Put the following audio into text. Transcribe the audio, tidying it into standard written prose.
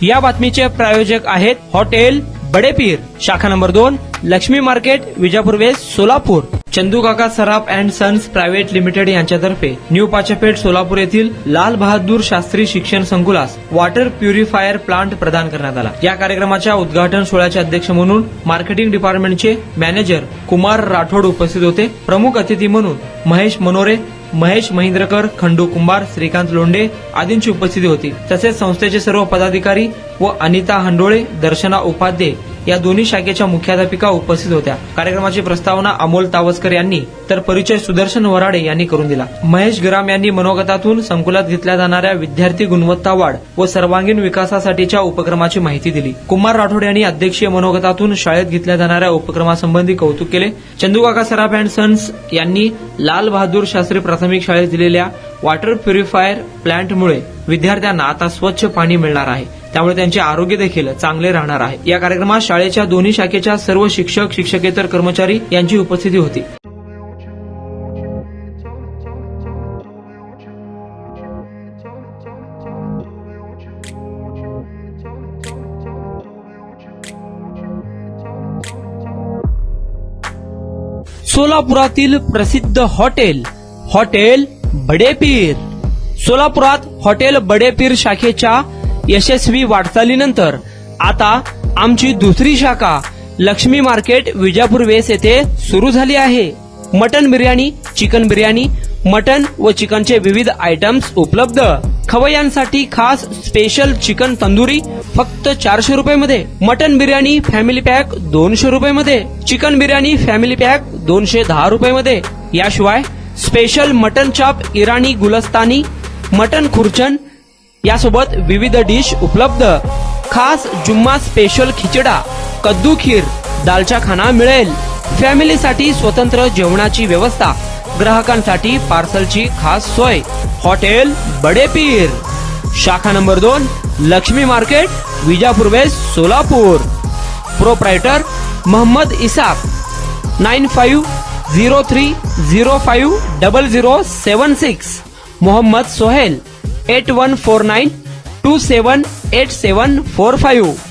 या बातमीचे प्रायोजक आहेत हॉटेल बडेपीर, शाखा number 2, Laxmi market, Vijapur west, Solapur. Chandu Kaka Saraf and sons private limited यांच्यातर्फे न्यू पाचपेठ सोलापूर येथील लाल बहादूर शास्त्री शिक्षण संकुलास वॉटर प्युरिफायर प्लांट प्रदान करण्यात आला. या कार्यक्रमाच्या उद्घाटन सोहळ्याचे अध्यक्ष म्हणून मार्केटिंग डिपार्टमेंटचे मॅनेजर कुमार राठोड उपस्थित होते. प्रमुख अतिथी म्हणून महेश मनोरे, महेश महेंद्रकर, खंडू कुंभार, श्रीकांत लोंढे आदींची उपस्थिती होती. तसेच संस्थेचे सर्व पदाधिकारी व अनिता हंडोळे, दर्शना उपाध्ये या दोन्ही शाखेच्या मुख्याध्यापिका उपस्थित होत्या. कार्यक्रमाची प्रस्तावना अमोल तावस्कर यांनी तर परिचय सुदर्शन वराडे यांनी करून दिला. महेश गराम यांनी मनोगतातून संकुलात घेतल्या जाणाऱ्या विद्यार्थी गुणवत्ता वाढ व सर्वांगीण विकासासाठीच्या उपक्रमाची माहिती दिली. कुमार राठोड यांनी अध्यक्षीय मनोगतातून शाळेत घेतल्या जाणाऱ्या उपक्रमासंबंधी कौतुक केले. चंदू काका सराफ अँड सन्स यांनी लाल बहादूर शास्त्री प्राथमिक शाळेत दिलेल्या वॉटर प्युरिफायर प्लांटमुळे विद्यार्थ्यांना आता स्वच्छ पाणी मिळणार आहे, त्यामुळे त्यांचे आरोग्य देखील चांगले राहणार आहे. या कार्यक्रमात शाळेच्या दोन्ही शाखेच्या सर्व शिक्षक, शिक्षकेतर कर्मचारी यांची उपस्थिती होती. सोलापुरातील प्रसिद्ध हॉटेल बडेपीर. सोलापुरात हॉटेल बडेपीर शाखेच्या यशस्वी वाटचालीनंतर आता आमची दुसरी शाखा लक्ष्मी मार्केट, विजापूर वेस्ट येथे सुरू झाली आहे. Mutton biryani, chicken biryani, mutton व चिकनचे विविध आयटम्स उपलब्ध. खवय्यांसाठी खास स्पेशल चिकन तंदुरी फक्त 400 रुपये. मटन बिर्याणी फॅमिली पॅक 200 रुपये. चिकन बिर्याणी फॅमिली पॅक 210 रुपये. याशिवाय स्पेशल मटन चाप, इराणी गुलस्तानी, मटन खुर्चन यासोबत विविध डिश उपलब्ध. खास जुम्मा स्पेशल खिचडा, कद्दू खीर, दालचा खाना मिळेल. फॅमिलीसाठी स्वतंत्र जेवणाची व्यवस्था, ग्राहकांसाठी पार्सलची खास सोय. हॉटेल बडेपीर, शाखा number 2, Laxmi market, Vijapur west, Solapur. Proprietor Mohammad Isaq. 9503050076. Mohammad Sohail. 8149278745.